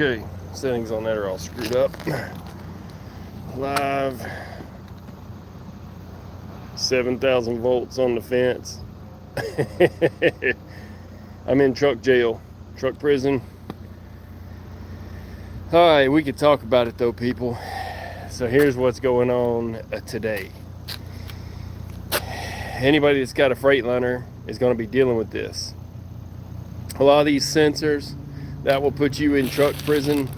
Okay, settings on that are all screwed up. Live, 7,000 volts on the fence. I'm in truck jail, truck prison. All right, we could talk about it though, people. So here's what's going on today. Anybody that's got a Freightliner is going to be dealing with this. A lot of these sensors that will put you in truck prison,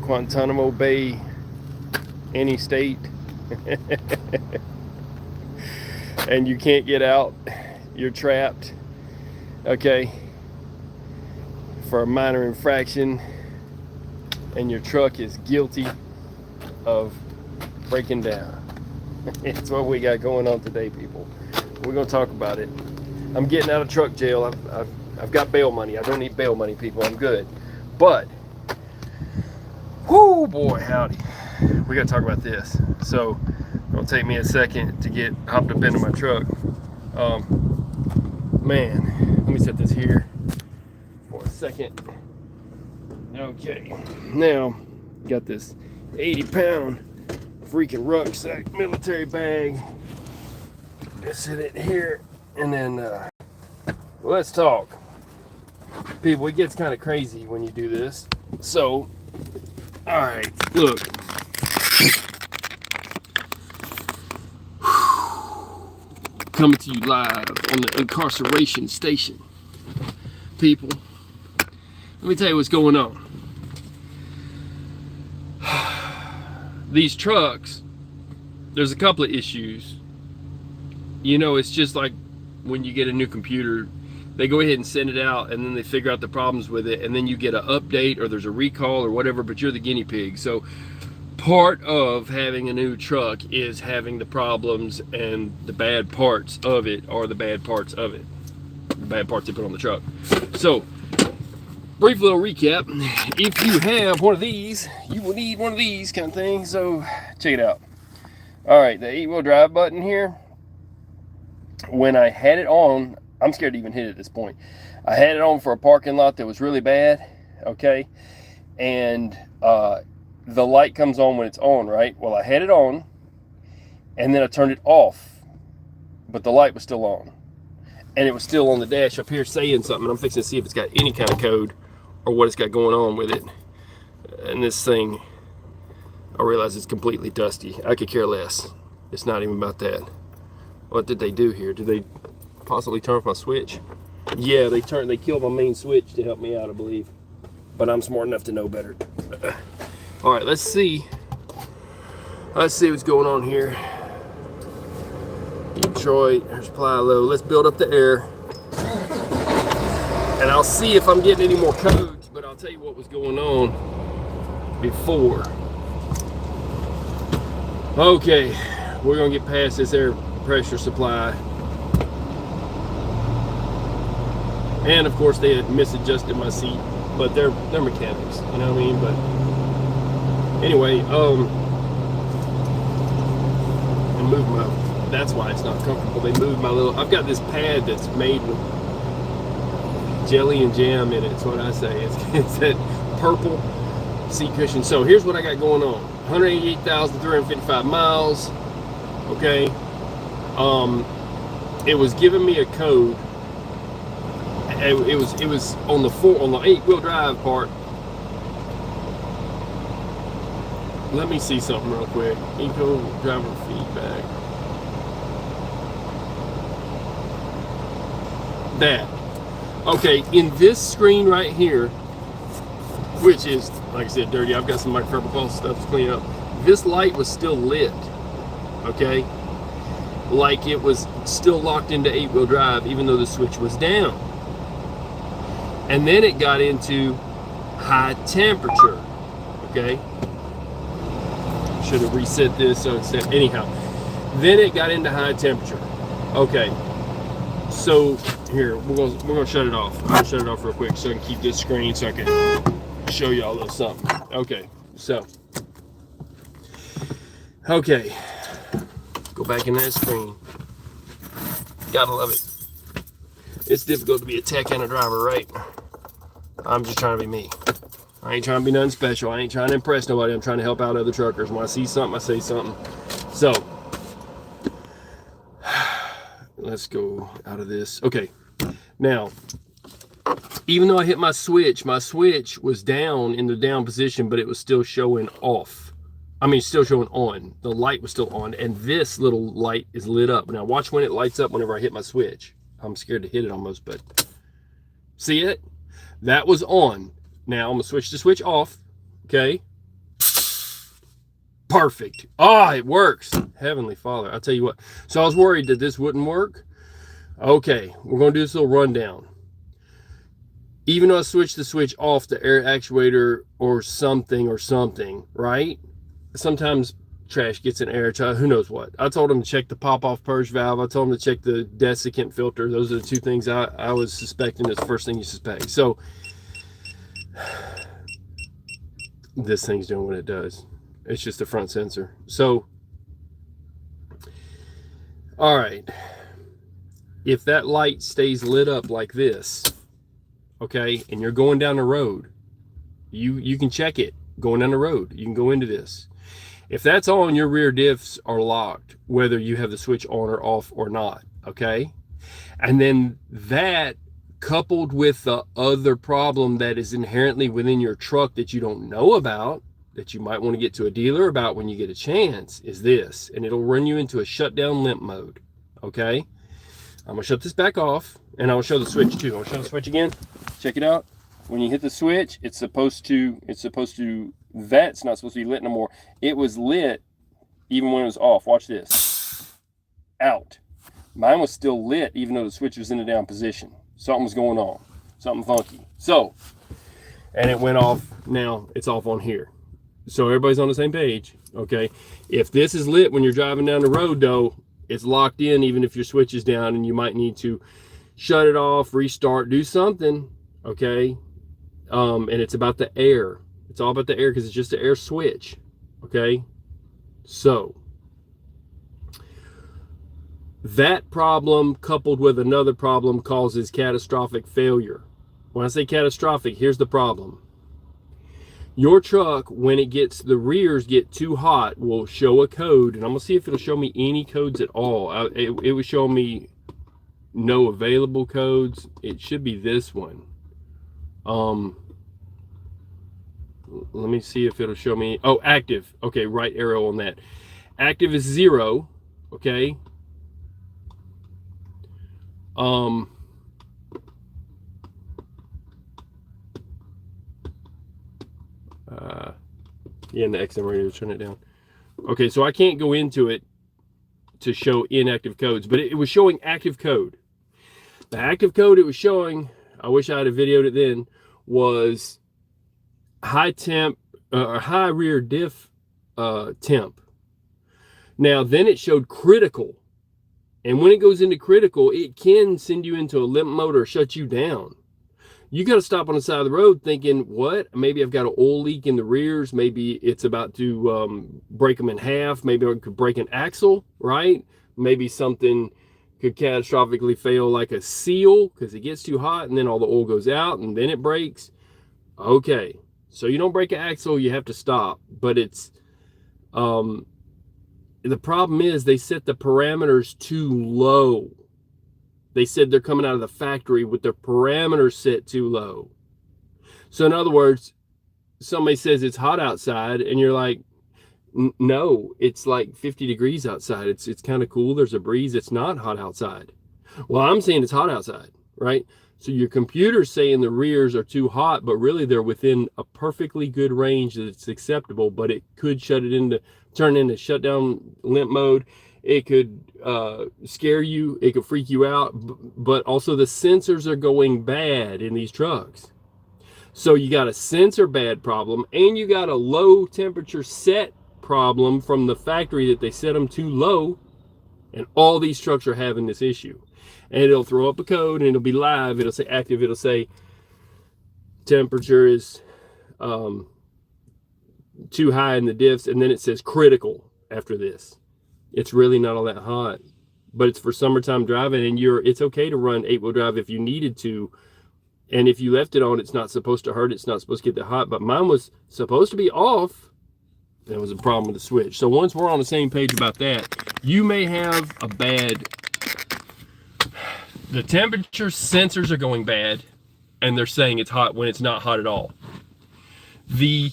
Guantanamo Bay, any state, and you can't get out. You're trapped, okay, for a minor infraction, and your truck is guilty of breaking down. It's what we got going on today, people. We're gonna talk about it. I'm getting out of truck jail. I've got bail money. I don't need bail money, people. I'm good. But, whoo, boy, howdy. We gotta talk about this. So, it'll take me a second to get hopped up into my truck. Man, let me set this here for a second. Okay, now, got this 80-pound freaking rucksack military bag. Just sit it here, and then let's talk. People, it gets kind of crazy when you do this. So, all right, look. Coming to you live on the incarceration station. People, let me tell you what's going on. These trucks, there's a couple of issues. You know, it's just like when you get a new computer, they go ahead and send it out and then they figure out the problems with it, and then you get an update or there's a recall or whatever, but you're the guinea pig. So part of having a new truck is having the problems, and the bad parts of it are the bad parts of it. The bad parts they put on the truck. So, brief little recap. If you have one of these, you will need one of these kind of things. So check it out. All right, the 8-wheel drive button here, when I had it on, I'm scared to even hit it at this point. I had it on for a parking lot that was really bad, okay? And the light comes on when it's on, right? Well, I had it on, and then I turned it off, but the light was still on. And it was still on the dash up here saying something. I'm fixing to see if it's got any kind of code or what it's got going on with it. And this thing, I realize it's completely dusty. I could care less. It's not even about that. What did they do here? Did they possibly turn off my switch? Yeah, they killed my main switch to help me out, I believe. But I'm smart enough to know better. All right, let's see. Let's see what's going on here. Detroit, there's Plylo. Let's build up the air. And I'll see if I'm getting any more codes, but I'll tell you what was going on before. Okay, we're gonna get past this air pressure supply. And of course they had misadjusted my seat, but they're mechanics, you know what I mean? But anyway, I moved my, that's why it's not comfortable. They moved my little, I've got this pad that's made with jelly and jam in it. It's what I say. It's that purple seat cushion. So here's what I got going on. 188,355 miles. Okay. It was giving me a code. It was on the 8-wheel drive part. Let me see something real quick. Eco driver feedback. That. Okay, in this screen right here, which is, like I said, dirty. I've got some microfiber stuff to clean up. This light was still lit. Okay? Like it was still locked into 8-wheel drive, even though the switch was down. And then it got into high temperature. Okay? Should have reset this so it's set. Anyhow, then it got into high temperature. Okay, so here we're gonna shut it off. I'm gonna shut it off real quick so I can keep this screen so I can show y'all a little something. Okay, so okay, go back in that screen. Gotta love it. It's difficult to be a tech and a driver, right? I'm just trying to be me. I ain't trying to be nothing special. I ain't trying to impress nobody. I'm trying to help out other truckers. When I see something, I say something. So, let's go out of this. Okay, now, even though I hit my switch was down in the down position, but it was still showing off. I mean, still showing on. The light was still on, and this little light is lit up. Now, watch when it lights up whenever I hit my switch. I'm scared to hit it almost, but see it? That was on. Now, I'm going to switch the switch off, okay? Perfect. Ah, it works. Heavenly Father, I'll tell you what. So I was worried that this wouldn't work. Okay, we're going to do this little rundown. Even though I switched the switch off, the air actuator or something, right? Sometimes trash gets in air, who knows what. I told him to check the pop-off purge valve. I told him to check the desiccant filter. Those are the two things I was suspecting is the first thing you suspect. So this thing's doing what it does. It's just a front sensor. So, all right. If that light stays lit up like this, okay, and you're going down the road, you can check it going down the road. You can go into this. If that's on, your rear diffs are locked, whether you have the switch on or off or not, okay? And then that, coupled with the other problem that is inherently within your truck that you don't know about, that you might want to get to a dealer about when you get a chance, is this. And it'll run you into a shutdown limp mode, okay? I'm going to shut this back off, and I'll show the switch too. I'll show the switch again. Check it out. When you hit the switch, it's supposed to, that's not supposed to be lit no more. It was lit even when it was off. Watch this. Out. Mine was still lit even though the switch was in the down position. Something was going on. Something funky. So, and it went off. Now it's off on here. So everybody's on the same page, okay? If this is lit when you're driving down the road, though, it's locked in even if your switch is down, and you might need to shut it off, restart, do something, okay? And it's about the air. It's all about the air because it's just an air switch, okay? So that problem coupled with another problem causes catastrophic failure. When I say catastrophic, here's the problem. Your truck, when it gets, the rears get too hot, will show a code, and I'm gonna see if it'll show me any codes at all. It would show me no available codes. It should be this one. Let me see if it'll show me. Oh, active. Okay, right arrow on that. Active is 0. Okay. Yeah, and the XM radio, turn it down. Okay, so I can't go into it to show inactive codes, but it was showing active code. The active code it was showing, I wish I had videoed it then, was high temp or high rear diff temp. Now then it showed critical, and when it goes into critical, it can send you into a limp mode or shut you down. You got to stop on the side of the road thinking, what? Maybe I've got an oil leak in the rears. Maybe it's about to break them in half. Maybe I could break an axle, right? Maybe something could catastrophically fail like a seal because it gets too hot and then all the oil goes out and then it breaks. Okay, so you don't break an axle, you have to stop. But it's, the problem is they set the parameters too low. They said they're coming out of the factory with their parameters set too low. So in other words, somebody says it's hot outside and you're like, no, it's like 50 degrees outside. It's kind of cool. There's a breeze. It's not hot outside. Well, I'm saying it's hot outside, right? So your computer's saying the rears are too hot, but really they're within a perfectly good range that it's acceptable, but it could turn into shutdown limp mode. It could scare you. It could freak you out. But also the sensors are going bad in these trucks. So you got a sensor bad problem, and you got a low temperature set problem from the factory that they set them too low. And all these trucks are having this issue. And it'll throw up a code, and it'll be live. It'll say active. It'll say temperature is too high in the diffs. And then it says critical after this. It's really not all that hot, but it's for summertime driving, and it's okay to run 8-wheel drive if you needed to And if you left it on, it's not supposed to hurt. It's not supposed to get that hot. But mine was supposed to be off. There was a problem with the switch. So once we're on the same page about that, you may have a bad... The temperature sensors are going bad, and they're saying it's hot when it's not hot at all. The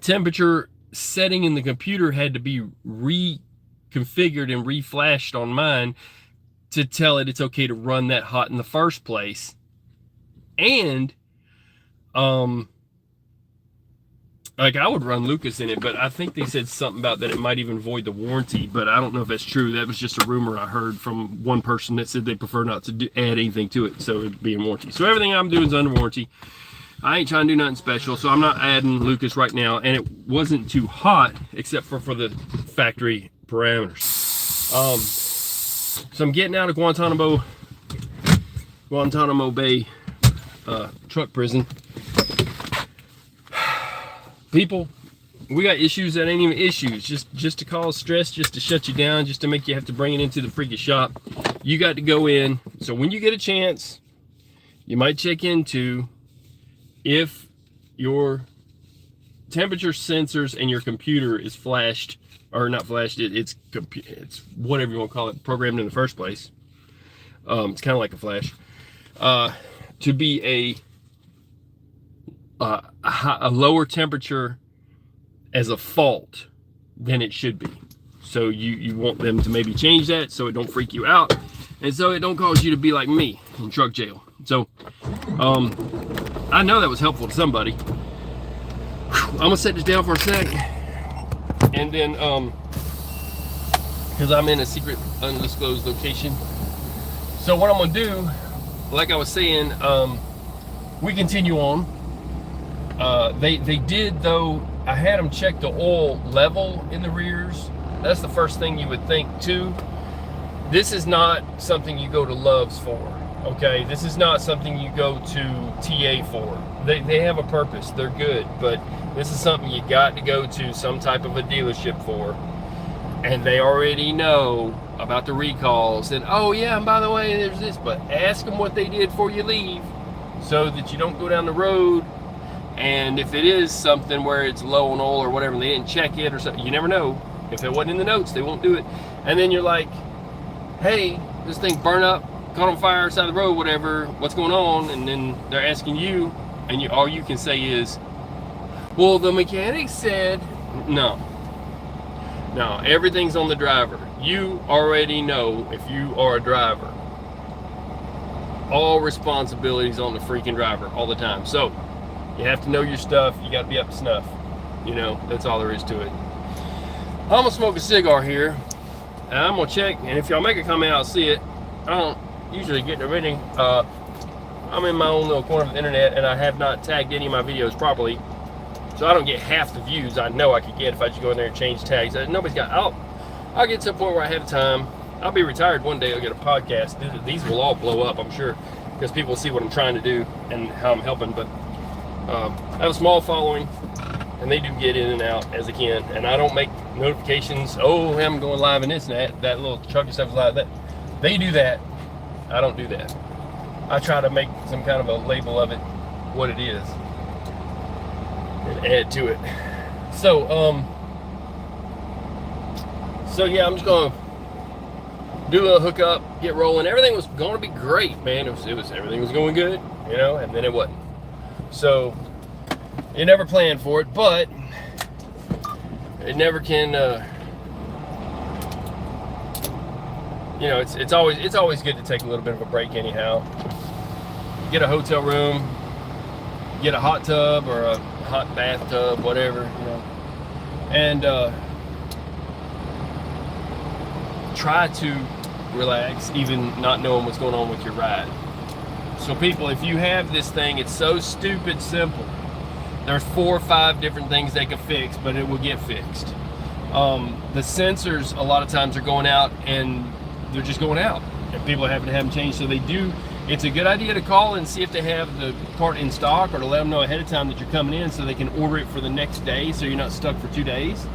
temperature setting in the computer had to be reconfigured and reflashed on mine to tell it it's okay to run that hot in the first place. And like I would run Lucas in it, but I think they said something about that it might even void the warranty, but I don't know if that's true. That was just a rumor I heard from one person that said they prefer not to add anything to it, so it'd be in warranty. So everything I'm doing is under warranty. I ain't trying to do nothing special, so I'm not adding Lucas right now, and it wasn't too hot except for the factory parameters. So I'm getting out of Guantanamo Bay truck prison. People, we got issues that ain't even issues. Just to cause stress, just to shut you down, just to make you have to bring it into the freaking shop. You got to go in. So when you get a chance, you might check into if your temperature sensors and your computer is flashed, or not flashed, it's whatever you want to call it, programmed in the first place. It's kind of like a flash. To be a lower temperature as a fault than it should be. So you want them to maybe change that so it don't freak you out, and so it don't cause you to be like me in truck jail. So I know that was helpful to somebody. I'm gonna set this down for a sec, and then because I'm in a secret undisclosed location. So what I'm gonna do, like I was saying, we continue on. They did, though, I had them check the oil level in the rears. That's the first thing you would think too. This is not something you go to Love's for, okay? This is not something you go to TA for. They have a purpose, they're good, but this is something you got to go to some type of a dealership for. And they already know about the recalls, and oh yeah, and by the way, there's this, but ask them what they did before you leave so that you don't go down the road. And if it is something where it's low on oil or whatever, and they didn't check it or something, you never know. If it wasn't in the notes, they won't do it. And then you're like, hey, this thing burned up, caught on fire side of the road, whatever, what's going on? And then they're asking you, and all you can say is, well, the mechanic said, no, everything's on the driver. You already know, if you are a driver, all responsibilities on the freaking driver all the time. So you have to know your stuff. You got to be up to snuff. You know, that's all there is to it. I'm gonna smoke a cigar here, and I'm gonna check. And if y'all make a comment, I'll see it. I don't usually get the rating. I'm in my own little corner of the internet, and I have not tagged any of my videos properly, so I don't get half the views I know I could get if I just go in there and change tags. Nobody's got. I'll get to a point where I have time. I'll be retired one day. I'll get a podcast. These will all blow up, I'm sure, because people see what I'm trying to do and how I'm helping. But I have a small following, and they do get in and out as they can, and I don't make notifications, oh, I'm going live in this and that little trucking stuff is live. That they do that. I don't do that. I try to make some kind of a label of it, what it is, and add to it. So yeah, I'm just gonna do a little hookup, get rolling. Everything was going to be great, man. Everything was going good, you know, and then it wasn't. So you never plan for it, but it never can. You know, it's always good to take a little bit of a break anyhow. Get a hotel room, get a hot tub or a hot bathtub, whatever, you know, and try to relax, even not knowing what's going on with your ride. So people, if you have this thing, it's so stupid simple. There's 4 or 5 different things they can fix, but it will get fixed. The sensors a lot of times are going out, and they're just going out, and people are having to have them changed. So they do. It's a good idea to call and see if they have the part in stock, or to let them know ahead of time that you're coming in, so they can order it for the next day, so you're not stuck for 2 days,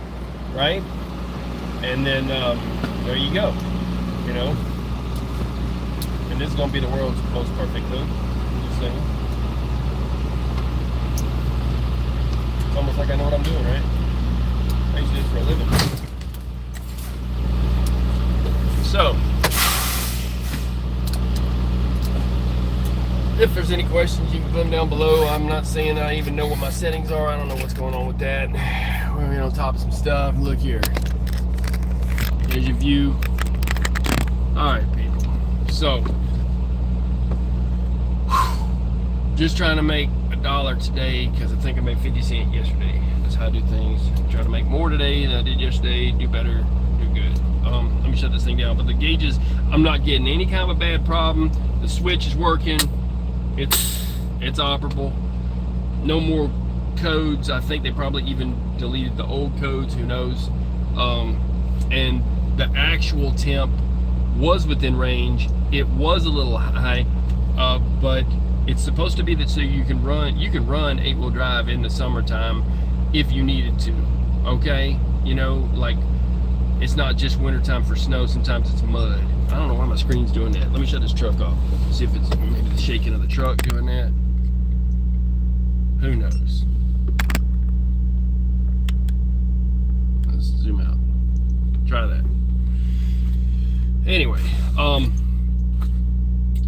right? And then there you go, you know. And this is gonna be the world's most perfect hook. thing. It's almost like I know what I'm doing, right? I used to do this for a living. So, if there's any questions, you can put them down below. I'm not saying I even know what my settings are. I don't know what's going on with that. We're gonna get on top of some stuff. Look here. Here's your view. Alright, people. So, just trying to make $1 today because I think I made 50 cents yesterday. That's how I do things. Try to make more today than I did yesterday. Do better, do good. Let me shut this thing down. But the gauges, I'm not getting any kind of a bad problem. The switch is working. It's operable. No more codes. I think they probably even deleted the old codes. Who knows? And the actual temp was within range. It was a little high, but it's supposed to be that so you can run 8-wheel drive in the summertime if you needed to. Okay, you know, like it's not just wintertime for snow. Sometimes it's mud. I don't know why my screen's doing that. Let me shut this truck off. See if it's maybe the shaking of the truck doing that. Who knows? Let's zoom out. Try that. Anyway,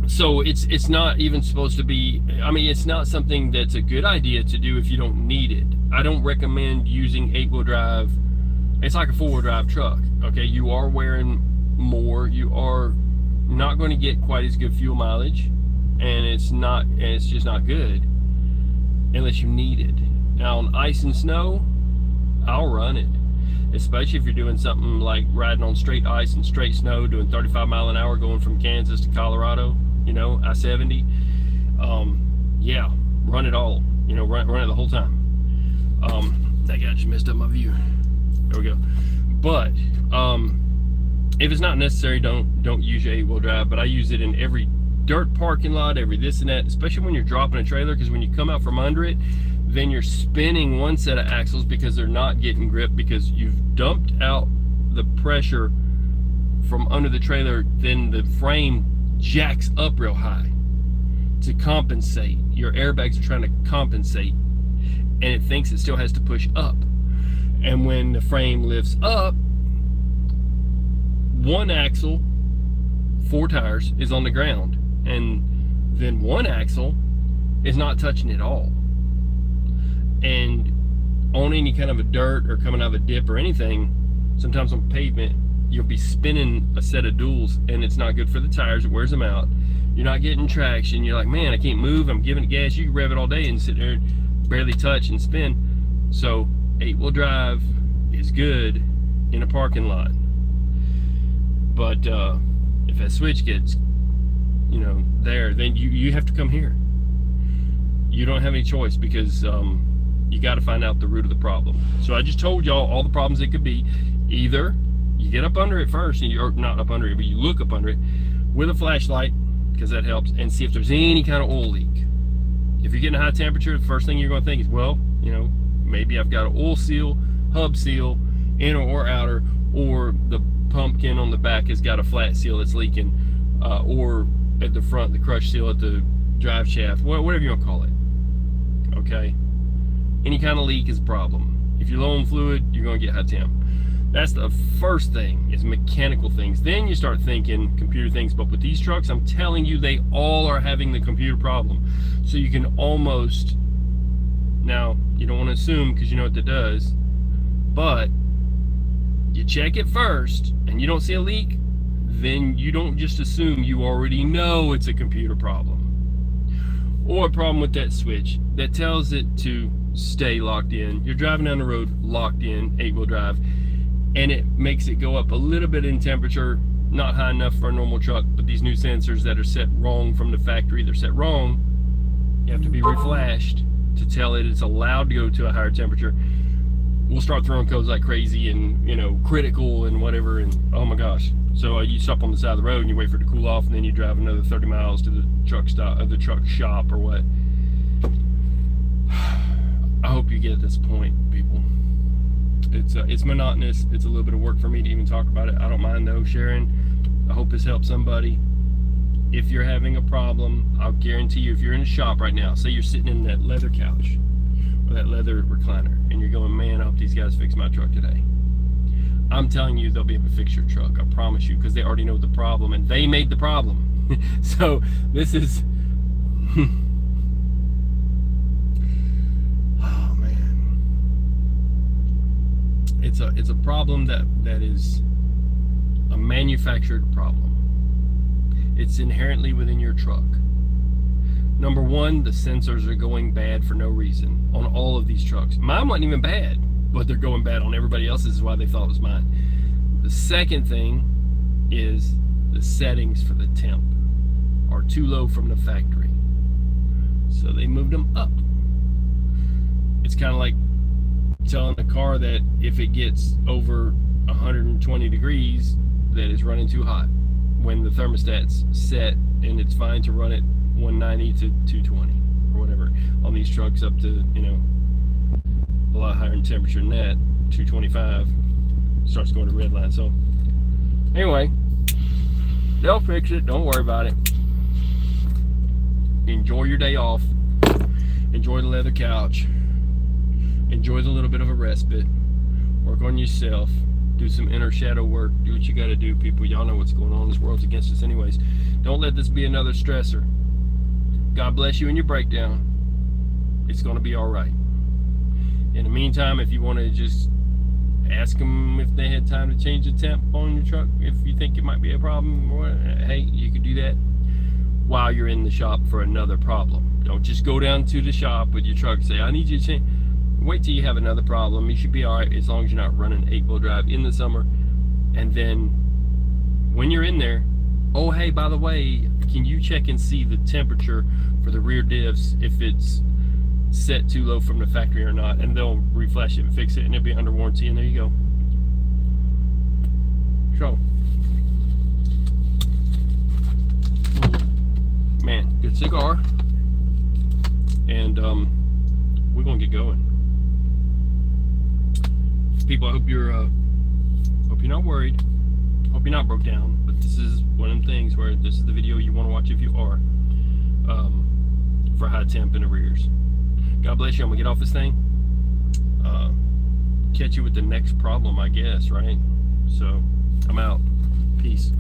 so it's not even supposed to be, I mean, it's not something that's a good idea to do if you don't need it. I don't recommend using 8-wheel drive. It's like a 4-wheel drive truck. Okay, you are wearing more, you are not going to get quite as good fuel mileage, and it's just not good unless you need it. Now on ice and snow, I'll run it, especially if you're doing something like riding on straight ice and straight snow, doing 35 mile an hour going from Kansas to Colorado, you know, I-70. Yeah, run it all, you know, run it the whole time. That guy just messed up my view. There we go. But if it's not necessary, don't use your 8-wheel drive. But I use it in every dirt parking lot, every this and that, especially when you're dropping a trailer, because when you come out from under it, then you're spinning one set of axles because they're not getting grip because you've dumped out the pressure from under the trailer. Then the frame jacks up real high to compensate. Your airbags are trying to compensate, and it thinks it still has to push up. And when the frame lifts up, one axle, 4 tires, is on the ground, and then one axle is not touching at all. And on any kind of a dirt or coming out of a dip or anything, sometimes on pavement, you'll be spinning a set of duals, and it's not good for the tires. It wears them out. You're not getting traction. You're like, man, I can't move. I'm giving it gas. You can rev it all day and sit there and barely touch and spin. So 8-wheel drive is good in a parking lot. But if that switch gets, you know, there, then you have to come here. You don't have any choice because you got to find out the root of the problem. So I just told y'all all the problems it could be. Either you get up under it first, or not up under it, but you look up under it with a flashlight, because that helps, and see if there's any kind of oil leak. If you're getting a high temperature, the first thing you're going to think is, well, you know, maybe I've got an oil seal, hub seal, inner or outer, or the pumpkin on the back has got a flat seal that's leaking, or at the front, the crush seal at the drive shaft, whatever you want to call it. Okay? Any kind of leak is a problem. If you're low on fluid, you're going to get high temp. That's the first thing, is mechanical things. Then you start thinking computer things. But with these trucks, I'm telling you, they all are having the computer problem. So you can almost, now, you don't want to assume because you know what that does, but you check it first and you don't see a leak, then you don't just assume, you already know it's a computer problem. Or a problem with that switch that tells it to stay locked in. You're driving down the road locked in, 8-wheel drive, and it makes it go up a little bit in temperature, not high enough for a normal truck, but these new sensors that are set wrong from the factory, they're set wrong. You have to be reflashed to tell it it's allowed to go to a higher temperature. We'll start throwing codes like crazy and, you know, critical and whatever, and oh my gosh. So you stop on the side of the road and you wait for it to cool off, and then you drive another 30 miles to the truck stop, the truck shop or what. I hope you get this point, people. It's monotonous. It's a little bit of work for me to even talk about it. I don't mind though sharing. I hope this helps somebody. if you're having a problem, I'll guarantee you, if you're in a shop right now, say you're sitting in that leather couch or that leather recliner, and you're going, man, I hope these guys fix my truck today. I'm telling you, they'll be able to fix your truck. I promise you, because they already know the problem, and they made the problem. So this is, oh man, it's a problem that is a manufactured problem. It's inherently within your truck. Number one, the sensors are going bad for no reason on all of these trucks. Mine wasn't even bad, but they're going bad on everybody else's, is why they thought it was mine. The second thing is the settings for the temp are too low from the factory. So they moved them up. It's kind of like telling a car that if it gets over 120 degrees, that it's running too hot, when the thermostat's set and it's fine to run it 190 to 220 or whatever on these trucks, up to, you know, a lot higher in temperature than that. 225 starts going to red line. So anyway, they'll fix it, don't worry about it. Enjoy your day off, enjoy the leather couch, enjoy the little bit of a respite, work on yourself, do some inner shadow work, do what you got to do, people. Y'all know what's going on. This world's against us anyways. Don't let this be another stressor. God bless you in your breakdown. It's going to be all right. In the meantime, if you want to just ask them if they had time to change the temp on your truck, if you think it might be a problem, or hey, you could do that while you're in the shop for another problem. Don't just go down to the shop with your truck and say, I need you to change. Wait till you have another problem. You should be all right as long as you're not running 8-wheel drive in the summer. And then when you're in there, oh hey, by the way, can you check and see the temperature for the rear diffs, if it's set too low from the factory or not? And they'll reflash it and fix it, and it'll be under warranty, and there you go. So, man, good cigar. And we're gonna get going. People, I hope you're not worried, hope you're not broke down, but this is one of them things where this is the video you want to watch if you are, for high temp and arrears. God bless you. I'm gonna get off this thing, catch you with the next problem, I guess, right? So I'm out. Peace.